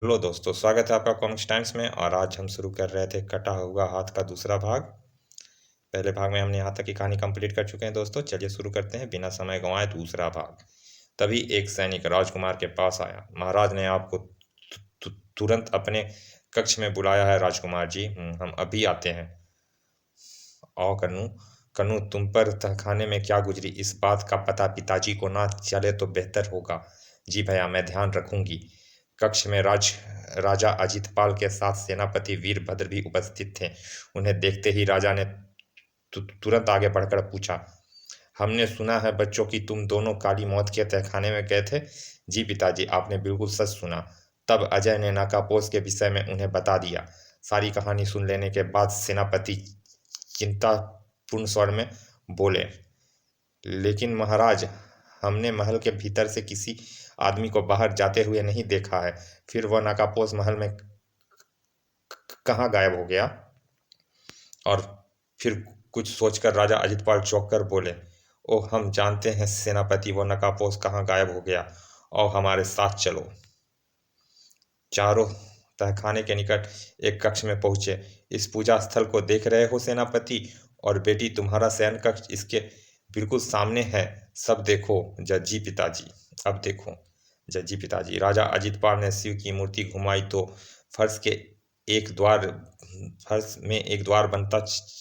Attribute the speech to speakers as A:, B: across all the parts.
A: Hello दोस्तों, स्वागत है आपका कॉमिक्स टाइम्स में। और आज हम शुरू कर रहे थे कटा हुआ हाथ का दूसरा भाग। पहले भाग में हमने यहाँ तक की कहानी कंप्लीट कर चुके हैं दोस्तों। चलिए शुरू करते हैं बिना समय गंवाए दूसरा भाग। तभी एक सैनिक राजकुमार के पास आया। महाराज ने आपको तुरंत अपने कक्ष में बुलाया है राजकुमार जी। हम अभी आते हैं। आओ कन्नू। कन्नू, तुम पर तहखाने में क्या गुजरी, इस बात का पता पिताजी को ना चले तो बेहतर होगा। जी भैया, मैं ध्यान रखूंगी। कक्ष में राजा अजितपाल के साथ सेनापति वीरभद्र भी उपस्थित थे। उन्हें देखते ही राजा ने तुरंत आगे बढ़कर पूछा, हमने सुना है बच्चों कि तुम दोनों काली मौत के तहखाने में गए थे। जी पिताजी, आपने बिल्कुल सच सुना। तब अजय ने नाकापोस के विषय में उन्हें बता दिया। सारी कहानी सुन लेने के बाद सेनापति चिंतापूर्ण स्वर में बोले, लेकिन महाराज, हमने महल के भीतर से किसी आदमी को बाहर जाते हुए नहीं देखा है। फिर वह नाकापोस महल में कहाँ गायब हो गया? और फिर कुछ सोचकर राजा अजितपाल चौंक कर बोले, ओह, हम जानते हैं सेनापति, वो नकापोस कहाँ गायब हो गया। और हमारे साथ चलो। चारों तहखाने के निकट एक कक्ष में पहुंचे। इस पूजा स्थल को देख रहे हो सेनापति? और बेटी, तुम्हारा शयन कक्ष इसके बिल्कुल सामने है। सब देखो। जज्जी पिताजी, अब देखो। जज्जी पिताजी। राजा अजितपाल ने शिव की मूर्ति घुमाई तो फर्श के एक द्वार फर्श में एक द्वार बनता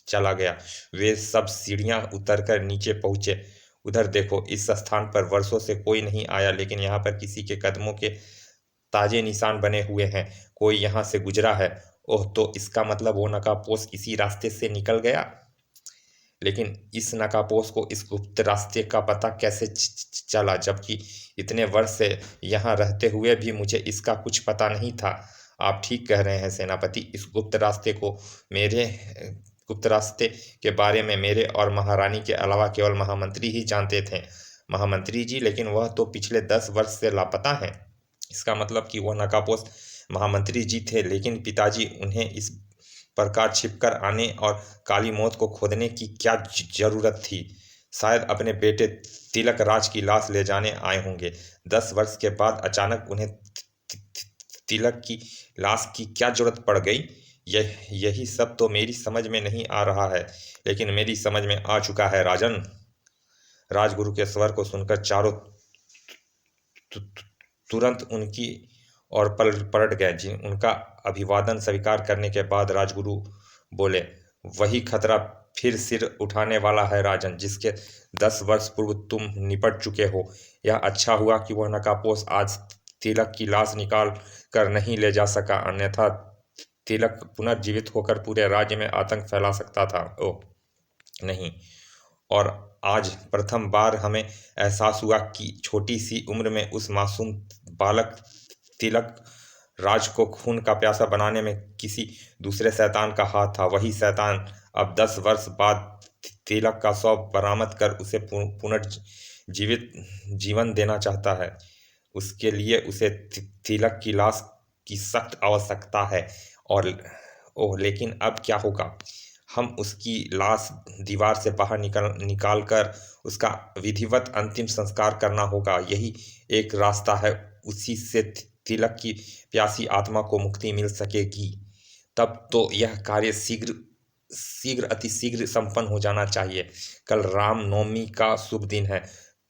A: चला गया। वे सब सीढ़ियां उतरकर नीचे पहुंचे। उधर देखो, इस स्थान पर वर्षों से कोई नहीं आया, लेकिन यहाँ पर किसी के कदमों के ताजे निशान बने हुए हैं। कोई यहाँ से गुजरा है। ओह, तो इसका मतलब वो नकापोश इसी रास्ते से निकल गया। लेकिन इस नकापोश को इस गुप्त रास्ते का पता कैसे चला, जबकि इतने वर्ष से यहाँ रहते हुए भी मुझे इसका कुछ पता नहीं था। आप ठीक कह रहे हैं सेनापति। इस गुप्त रास्ते के बारे में मेरे और महारानी के अलावा केवल महामंत्री ही जानते थे। महामंत्री जी? लेकिन वह तो पिछले 10 वर्ष से लापता हैं। इसका मतलब कि वह नकापोश महामंत्री जी थे, लेकिन पिताजी, उन्हें इस प्रकार छिपकर आने और काली मौत को खोदने की क्या जरूरत थी? शायद अपने बेटे तिलक राज की लाश ले जाने आए होंगे। 10 वर्ष के बाद अचानक उन्हें तिलक की लाश की क्या जरूरत पड़ गई? यही सब तो मेरी समझ में नहीं आ रहा है। लेकिन मेरी समझ में आ चुका है राजन। राजगुरु के स्वर को सुनकर चारों तुरंत उनकी और पलट गए। उनका अभिवादन स्वीकार करने के बाद राजगुरु बोले, वही खतरा फिर सिर उठाने वाला है राजन, जिसके 10 वर्ष पूर्व तुम निपट चुके हो। यह अच्छा हुआ कि वह नकापोश आज तिलक की लाश निकाल कर नहीं ले जा सका, अन्यथा तिलक पुनर्जीवित होकर पूरे राज्य में आतंक फैला सकता था। ओह नहीं। और आज प्रथम बार हमें एहसास हुआ कि छोटी सी उम्र में उस मासूम बालक तिलक राज को खून का प्यासा बनाने में किसी दूसरे शैतान का हाथ था। वही शैतान अब 10 वर्ष बाद तिलक का शव बरामद कर उसे पुनर्जीवित जीवन देना चाहता है। उसके लिए उसे तिलक की लाश की सख्त आवश्यकता है। और ओह, लेकिन अब क्या होगा? हम उसकी लाश दीवार से बाहर निकाल कर उसका विधिवत अंतिम संस्कार करना होगा। यही एक रास्ता है। उसी से तिलक की प्यासी आत्मा को मुक्ति मिल सकेगी। तब तो यह कार्य अतिशीघ्र संपन्न हो जाना चाहिए। कल रामनवमी का शुभ दिन है।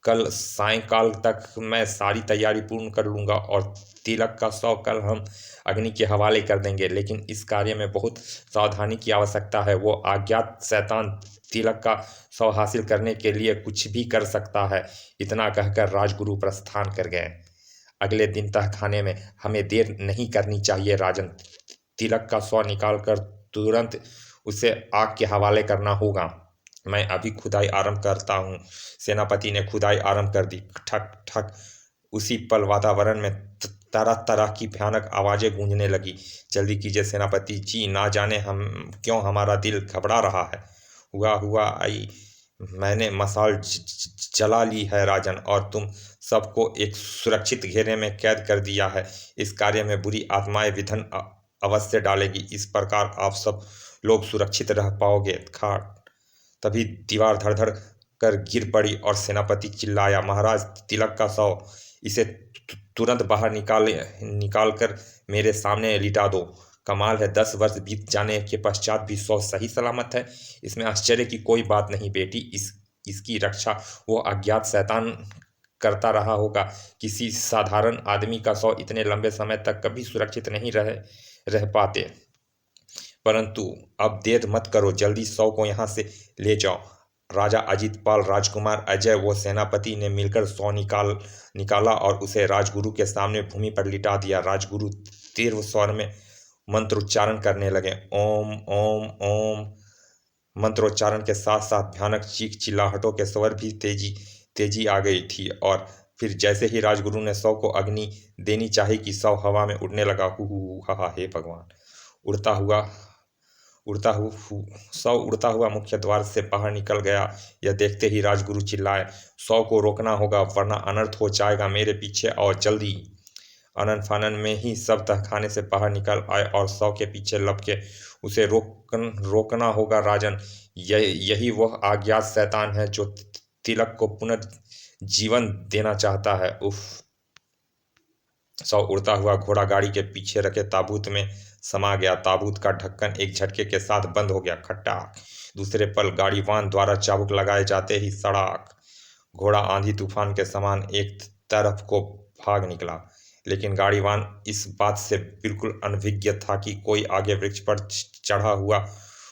A: कल सायंकाल तक मैं सारी तैयारी पूर्ण कर लूँगा और तिलक का शव कल हम अग्नि के हवाले कर देंगे। लेकिन इस कार्य में बहुत सावधानी की आवश्यकता है। वो अज्ञात शैतान तिलक का शव हासिल करने के लिए कुछ भी कर सकता है। इतना कहकर राजगुरु प्रस्थान कर गए। अगले दिन तहखाने में हमें देर नहीं करनी चाहिए राजन। तिलक का शव निकालकर तुरंत उसे आग के हवाले करना होगा। मैं अभी खुदाई आरंभ करता हूँ। सेनापति ने खुदाई आरंभ कर दी। ठक ठक। उसी पल वातावरण में तरह तरह की भयानक आवाजें गूंजने लगी। जल्दी कीजिए सेनापति जी, ना जाने हम क्यों हमारा दिल घबरा रहा है। हुआ हुआ आई। मैंने मशाल जला ली है राजन, और तुम सबको एक सुरक्षित घेरे में कैद कर दिया है। इस कार्य में बुरी आत्माएं विघ्न अवश्य डालेगी। इस प्रकार आप सब लोग सुरक्षित रह पाओगे। खाट। तभी दीवार धड़ धड़ कर गिर पड़ी और सेनापति चिल्लाया, महाराज, तिलक का शव, इसे तुरंत बाहर निकाल कर मेरे सामने लिटा दो। कमाल है, 10 वर्ष बीत जाने के पश्चात भी 100 सही सलामत है। इसमें आश्चर्य की कोई बात नहीं बेटी। इसकी रक्षा वो अज्ञात शैतान करता रहा होगा। किसी साधारण आदमी का 100 इतने लंबे समय तक कभी सुरक्षित नहीं रह पाते। परंतु अब देर मत करो, जल्दी 100 को यहाँ से ले जाओ। राजा अजित पाल, राजकुमार अजय व सेनापति ने मिलकर 100 निकाला और उसे राजगुरु के सामने भूमि पर लिटा दिया। राजगुरु तीव्र स्वर में मंत्रोच्चारण करने लगे। ओम ओम ओम। मंत्रोच्चारण के साथ साथ भयानक चीख चिल्लाहटों के स्वर भी तेजी आ गई थी। और फिर जैसे ही राजगुरु ने 100 को अग्नि देनी चाही कि 100 हवा में उड़ने लगा। हु हा, हे भगवान। सौ उड़ता हुआ मुख्य द्वार से बाहर निकल गया। यह देखते ही राजगुरु चिल्लाए, 100 को रोकना होगा वरना अनर्थ हो जाएगा। मेरे पीछे आओ जल्दी। आनन फानन में ही सब तहखाने से बाहर निकल आए और 100 के पीछे लपके। उसे रोकना होगा राजन। यही वह अज्ञात शैतान है जो तिलक को पुनर्जीवन देना चाहता है। उफ। 100 उड़ता हुआ घोड़ा गाड़ी के पीछे रखे ताबूत में समा गया। ताबूत का ढक्कन एक झटके के साथ बंद हो गया। खट्टाक। दूसरे पल गाड़ीवान द्वारा चाबुक लगाए जाते ही सड़ाक। घोड़ा आंधी तूफान के समान एक तरफ को भाग निकला। लेकिन गाड़ीवान इस बात से बिल्कुल अनभिज्ञ था कि कोई आगे वृक्ष पर चढ़ा हुआ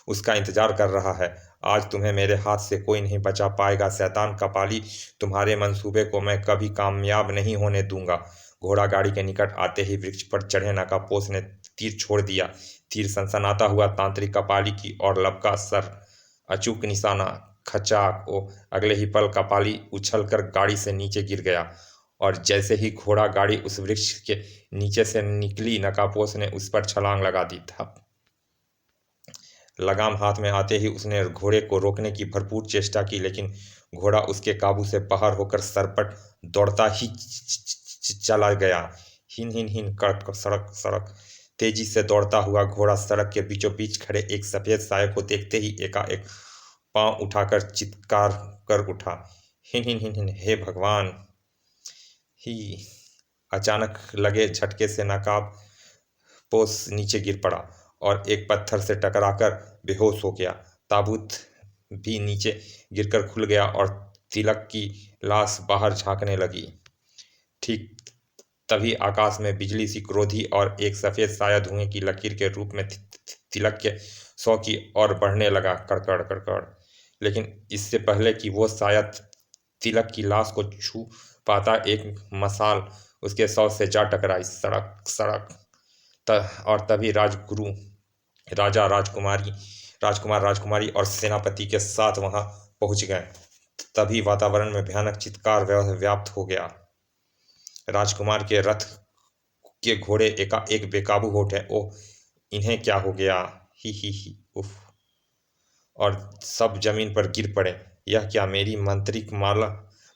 A: उसका इंतजार कर रहा है। आज तुम्हें मेरे हाथ से कोई नहीं बचा पाएगा शैतान कपाली। तुम्हारे मंसूबे को मैं कभी कामयाब नहीं होने दूंगा। घोड़ा गाड़ी के निकट आते ही वृक्ष पर चढ़े नकापोश ने तीर छोड़ दिया। तीर सनसनाता हुआ तांत्रिक कपाली की ओर लपका। सर अचूक निशाना। खचाक। ओ अगले ही पल कपाली उछलकर गाड़ी से नीचे गिर गया। और जैसे ही घोड़ा गाड़ी उस वृक्ष के नीचे से निकली, नकापोश ने उस पर छलांग लगा दी था। लगाम हाथ में आते ही उसने घोड़े को रोकने की भरपूर चेष्टा की, लेकिन घोड़ा उसके काबू से बाहर होकर सरपट दौड़ता ही चला गया। हिन हिन हिन कड़क सड़क सड़क। तेजी से दौड़ता हुआ घोड़ा सड़क के बीचों बीच खड़े एक सफेद साये को देखते ही एकाएक पांव उठाकर चित्कार कर उठा। हिन हिन हिन हिन, हे भगवान। ही अचानक लगे झटके से नकाब पोस नीचे गिर पड़ा और एक पत्थर से टकराकर बेहोश हो गया। ताबूत भी नीचे गिरकर खुल गया और तिलक की लाश बाहर झांकने लगी। ठीक तभी आकाश में बिजली सी क्रोधी और एक सफेद साया धुएं की लकीर के रूप में तिलक के 100 की ओर बढ़ने लगा। कड़कड़ कड़कड़। लेकिन इससे पहले कि वो साया तिलक की लाश को छू पाता, एक मसाल उसके 100 से जा टकराई। सड़क सड़क। और तभी राजगुरु, राजा, राजकुमार, राजकुमारी और सेनापति के साथ वहां पहुंच गए। तभी वातावरण में भयानक चित्कार व्याप्त हो गया। राजकुमार के रथ के घोड़े एकाएक बेकाबू हो उठे। ओह, इन्हें क्या हो गया? ही उफ। और सब जमीन पर गिर पड़े। यह क्या? मेरी मंत्रिक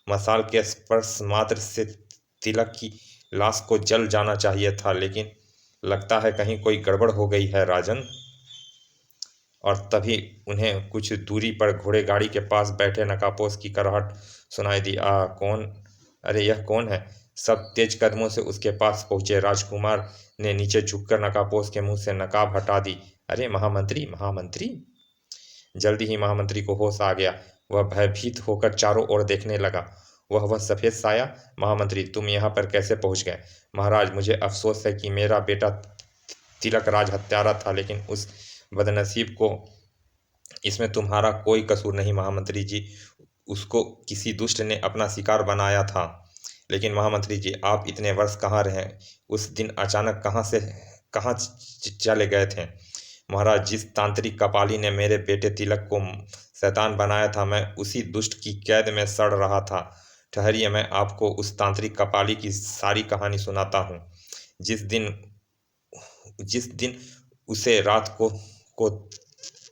A: मसाल के स्पर्श मात्र से तिलक की लाश को जल जाना चाहिए था, लेकिन लगता है कहीं कोई गड़बड़ हो गई है राजन। और तभी उन्हें कुछ दूरी पर घोड़े गाड़ी के पास बैठे नकापोश की कराहट सुनाई दी। कौन? अरे यह कौन है? सब तेज कदमों से उसके पास पहुंचे। राजकुमार ने नीचे झुककर नकापोश के मुंह से नकाब हटा दी। अरे महामंत्री, महामंत्री! जल्दी ही महामंत्री को होश आ गया। वह भयभीत होकर चारों ओर देखने लगा। वह सफेद साया। महामंत्री, तुम यहाँ पर कैसे पहुंच गए? महाराज, मुझे अफसोस है कि मेरा बेटा तिलक राज हत्यारा था, लेकिन उस बदनसीब को इसमें तुम्हारा कोई कसूर नहीं महामंत्री जी। उसको किसी दुष्ट ने अपना शिकार बनाया था। लेकिन महामंत्री जी, आप इतने वर्ष कहाँ रहे? उस दिन अचानक कहाँ चले गए थे? महाराज, जिस तांत्रिक कपाली ने मेरे बेटे तिलक को शैतान बनाया था, मैं उसी दुष्ट की कैद में सड़ रहा था। ठहरिए, मैं आपको उस तांत्रिक कपाली की सारी कहानी सुनाता हूँ। जिस दिन उसे रात को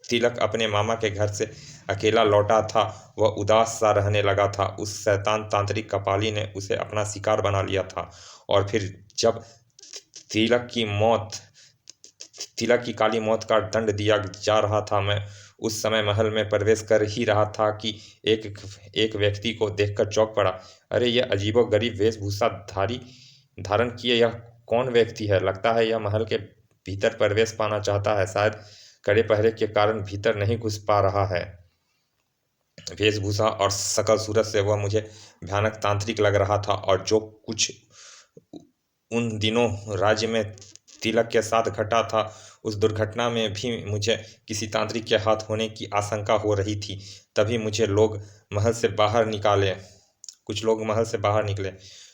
A: तिलक अपने मामा के घर से अकेला लौटा था, वह उदास सा रहने लगा था। उस शैतान तांत्रिक कपाली ने उसे अपना शिकार बना लिया था। और फिर जब तिलक की काली मौत का दंड दिया जा रहा था, मैं उस समय महल में प्रवेश कर ही रहा था कि एक व्यक्ति को देखकर चौंक पड़ा। अरे, यह अजीबोगरीब वेशभूषाधारी धारण किए यह कौन व्यक्ति है? लगता है यह महल के भीतर प्रवेश पाना चाहता है। शायद कड़े पहरे के कारण भीतर नहीं घुस पा रहा है। वेशभूषा और सकल सूरत से वह मुझे भयानक तांत्रिक लग रहा था, और जो कुछ उन दिनों राज्य में तिलक के साथ घटा था, उस दुर्घटना में भी मुझे किसी तांत्रिक के हाथ होने की आशंका हो रही थी। तभी मुझे लोग महल से बाहर निकाले कुछ लोग महल से बाहर निकले।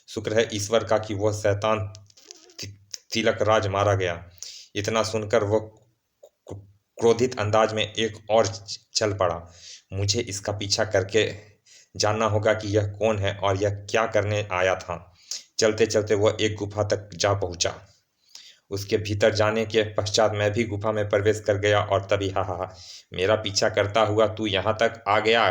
A: शुक्र है ईश्वर का कि वह शैतान तिलक राज मारा गया। इतना सुनकर वह क्रोधित अंदाज में एक और चल पड़ा। मुझे इसका पीछा करके जानना होगा कि यह कौन है और यह क्या करने आया था। चलते चलते वह एक गुफा तक जा पहुंचा। उसके भीतर जाने के पश्चात मैं भी गुफा में प्रवेश कर गया, और तभी हा हा हा, मेरा पीछा करता हुआ तू यहाँ तक आ गया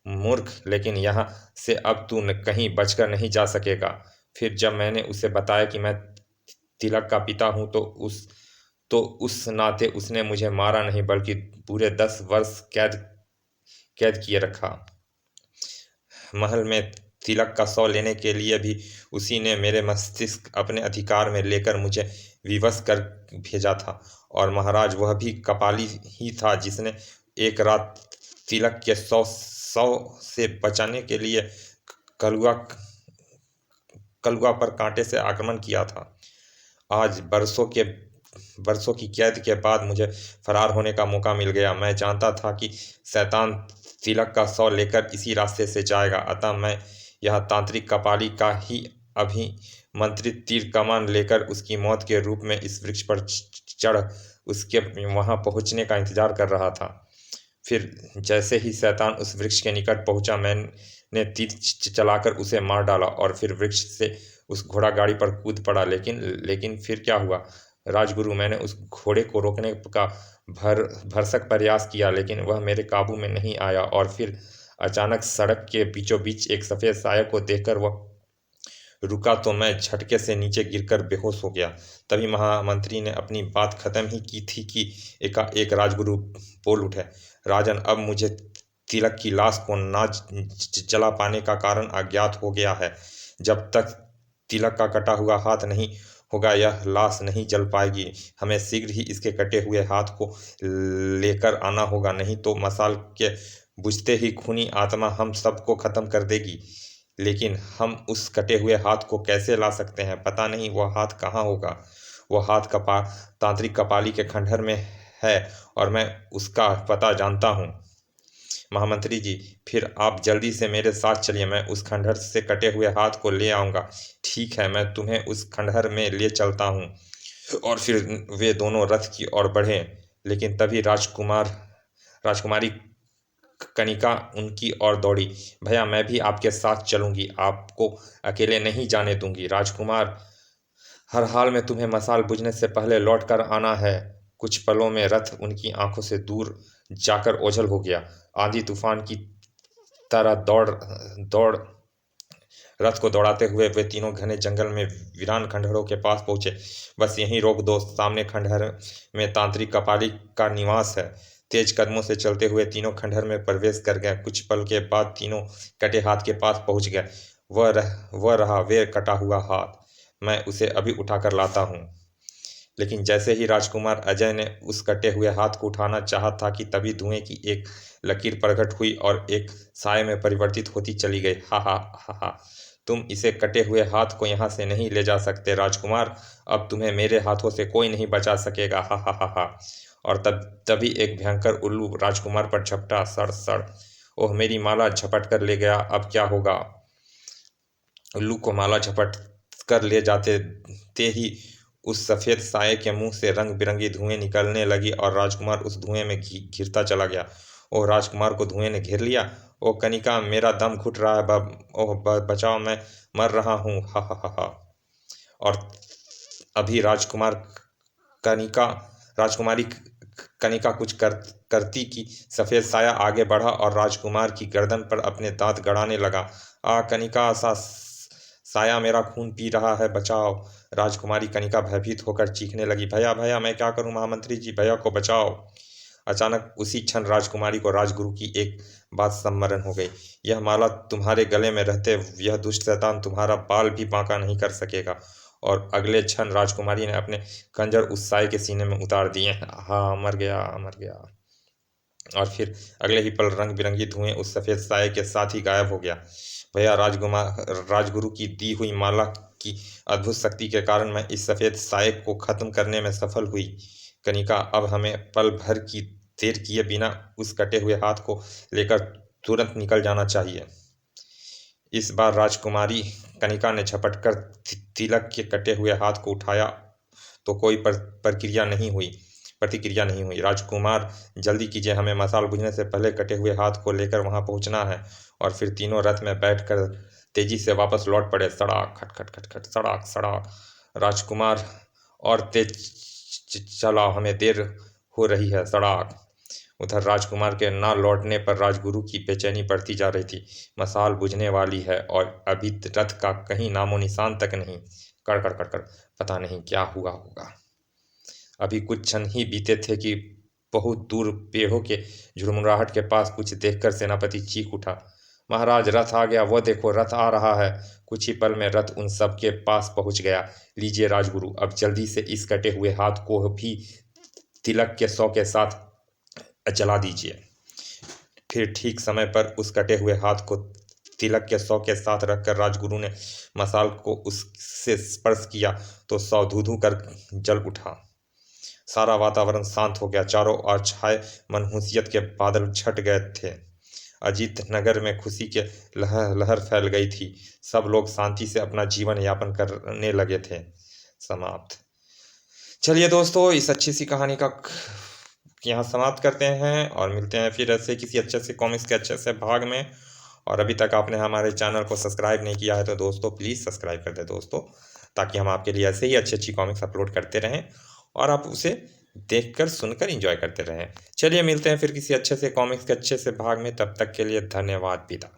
A: मूर्ख, लेकिन यहाँ से अब तू कहीं बचकर नहीं जा सकेगा। फिर जब मैंने उसे बताया कि मैं तिलक का पिता हूँ, तो उस नाते उसने मुझे मारा नहीं, बल्कि पूरे 10 वर्ष कैद किए रखा। महल में तिलक का शव लेने के लिए भी उसी ने मेरे मस्तिष्क अपने अधिकार में लेकर मुझे विवश कर भेजा था। और महाराज, वह भी कपाली ही था जिसने एक रात तिलक के शव से बचाने के लिए कलुआ कलुआ पर कांटे से आक्रमण किया था। आज बरसों की कैद के बाद मुझे फरार होने का मौका मिल गया। मैं जानता था कि शैतान तिलक का शव लेकर इसी रास्ते से जाएगा, अतः मैं यह तांत्रिक कपाली का ही अभिमंत्रित तीर कमान लेकर उसकी मौत के रूप में इस वृक्ष पर चढ़ उसके वहां पहुंचने का इंतजार कर रहा था। फिर जैसे ही शैतान उस वृक्ष के निकट पहुंचा, मैंने तीर चलाकर उसे मार डाला और फिर वृक्ष से उस घोड़ा गाड़ी पर कूद पड़ा। लेकिन फिर क्या हुआ राजगुरु? मैंने उस घोड़े को रोकने का भरसक प्रयास किया, लेकिन वह मेरे काबू में नहीं आया, और फिर अचानक सड़क के बीचों बीच एक सफ़ेद साया को देखकर वह रुका तो मैं झटके से नीचे गिरकर बेहोश हो गया। तभी महामंत्री ने अपनी बात खत्म ही की थी कि एकाएक राजगुरु बोल उठे, राजन, अब मुझे तिलक की लाश को ना जला पाने का कारण अज्ञात हो गया है। जब तक तिलक का कटा हुआ हाथ नहीं होगा, यह लाश नहीं जल पाएगी। हमें शीघ्र ही इसके कटे हुए हाथ को लेकर आना होगा, नहीं तो मशाल के बुझते ही खूनी आत्मा हम सबको खत्म कर देगी। लेकिन हम उस कटे हुए हाथ को कैसे ला सकते हैं? पता नहीं वह हाथ कहाँ होगा। वह हाथ तांत्रिक कपाली के खंडहर में है, और मैं उसका पता जानता हूँ। महामंत्री जी, फिर आप जल्दी से मेरे साथ चलिए, मैं उस खंडहर से कटे हुए हाथ को ले आऊँगा। ठीक है, मैं तुम्हें उस खंडहर में ले चलता हूँ। और फिर वे दोनों रथ की ओर बढ़े। लेकिन तभी राजकुमारी कनिका उनकी ओर दौड़ी। भैया, मैं भी आपके साथ चलूंगी, आपको अकेले नहीं जाने दूंगी। राजकुमार, हर हाल में तुम्हें मशाल बुझने से पहले लौट कर आना है। कुछ पलों में रथ उनकी आंखों से दूर जाकर ओझल हो गया। आंधी तूफान की तरह दौड़ दौड़ रथ को दौड़ाते हुए वे तीनों घने जंगल में वीरान खंडहरों के पास पहुंचे। बस यहीं रोक दो, सामने खंडहर में तांत्रिक कपाली का निवास है। तेज कदमों से चलते हुए तीनों खंडहर में प्रवेश कर गए। कुछ पल के बाद तीनों कटे हाथ के पास पहुंच गए। वह रहा वे कटा हुआ हाथ। मैं उसे अभी उठाकर लाता हूँ। लेकिन जैसे ही राजकुमार अजय ने उस कटे हुए हाथ को उठाना चाहा था कि तभी धुएं की एक लकीर प्रकट हुई और एक साए में परिवर्तित होती चली गई। हा हा हा हा, तुम इसे कटे हुए हाथ को यहाँ से नहीं ले जा सकते राजकुमार। अब तुम्हें मेरे हाथों से कोई नहीं बचा सकेगा। हा हा हा हा। और तभी एक भयंकर उल्लू राजकुमार पर झपटा। सड़ सड़, ओह मेरी माला झपट कर ले गया, अब क्या होगा? उल्लू को माला झपट कर ले जाते ते ही उस सफ़ेद साये के मुंह से रंग बिरंगी धुएं निकलने लगी, और राजकुमार उस धुएं में घिरता चला गया। ओह, राजकुमार को धुएं ने घेर लिया। ओह कनिका, मेरा दम घुट रहा है। ओह बचाओ, मैं मर रहा हूँ। हा हा हा हा। और अभी कनिका राजकुमारी कनिका कुछ करती कि सफ़ेद साया आगे बढ़ा और राजकुमार की गर्दन पर अपने दांत गड़ाने लगा। कनिका, साया मेरा खून पी रहा है, बचाओ। राजकुमारी कनिका भयभीत होकर चीखने लगी, भैया भैया, मैं क्या करूं? महामंत्री जी, भैया को बचाओ। अचानक उसी क्षण राजकुमारी को राजगुरु की एक बात स्मरण हो गई। यह माला तुम्हारे गले में रहते यह दुष्ट शैतान तुम्हारा बाल भी बांका नहीं कर सकेगा। और अगले क्षण राजकुमारी ने अपने खंजर उस साये के सीने में उतार दिए। हाँ, मर गया, मर गया। और फिर अगले ही पल रंग बिरंगी धुएं उस सफ़ेद साये के साथ ही गायब हो गया। भैया, राजगुरु की दी हुई माला की अद्भुत शक्ति के कारण मैं इस सफ़ेद साये को खत्म करने में सफल हुई। कनिका, अब हमें पल भर की देर किए बिना उस कटे हुए हाथ को लेकर तुरंत निकल जाना चाहिए। इस बार राजकुमारी कनिका ने झपट कर तिलक के कटे हुए हाथ को उठाया तो कोई प्रतिक्रिया नहीं हुई। राजकुमार, जल्दी कीजिए, हमें मसाल बुझने से पहले कटे हुए हाथ को लेकर वहां पहुंचना है। और फिर तीनों रथ में बैठकर तेजी से वापस लौट पड़े। सड़ाक, खट खट खट खट, सड़ाक सड़ाक। राजकुमार, और तेज चलाओ, हमें देर हो रही है। सड़ाक। उधर राजकुमार के ना लौटने पर राजगुरु की बेचैनी बढ़ती जा रही थी। मसाल बुझने वाली है और अभी रथ का कहीं नामो निशान तक नहीं। कड़ कड़ कड़ कड़, पता नहीं क्या हुआ होगा। अभी कुछ क्षण ही बीते थे कि बहुत दूर पेड़ों के झुरमुराहट के पास कुछ देखकर सेनापति चीख उठा। महाराज, रथ आ गया, वो देखो, रथ आ रहा है। कुछ ही पल में रथ उन सब के पास पहुंच गया। लीजिए राजगुरु, अब जल्दी से इस कटे हुए हाथ को भी तिलक के शौ के साथ जला दीजिए। फिर ठीक समय पर उस कटे हुए हाथ को तिलक के शौ के साथ रखकर राजगुरु ने मसाल को उससे स्पर्श किया तो शौ धू धू कर जल उठा। सारा वातावरण शांत हो गया। चारों ओर छाए मनहूसियत के बादल छट गए थे। अजीत नगर में खुशी के लहर फैल गई थी। सब लोग शांति से अपना जीवन यापन करने लगे थे। समाप्त। चलिए दोस्तों, इस अच्छी सी कहानी का यहाँ समाप्त करते हैं और मिलते हैं फिर ऐसे किसी अच्छे से कॉमिक्स के अच्छे से भाग में। और अभी तक आपने हमारे चैनल को सब्सक्राइब नहीं किया है तो दोस्तों प्लीज़ सब्सक्राइब कर दें दोस्तों, ताकि हम आपके लिए ऐसे ही अच्छी अच्छी कॉमिक्स अपलोड करते रहें और आप उसे देखकर सुनकर एंजॉय करते रहें। चलिए मिलते हैं फिर किसी अच्छे से कॉमिक्स के अच्छे से भाग में। तब तक के लिए धन्यवाद। विदा।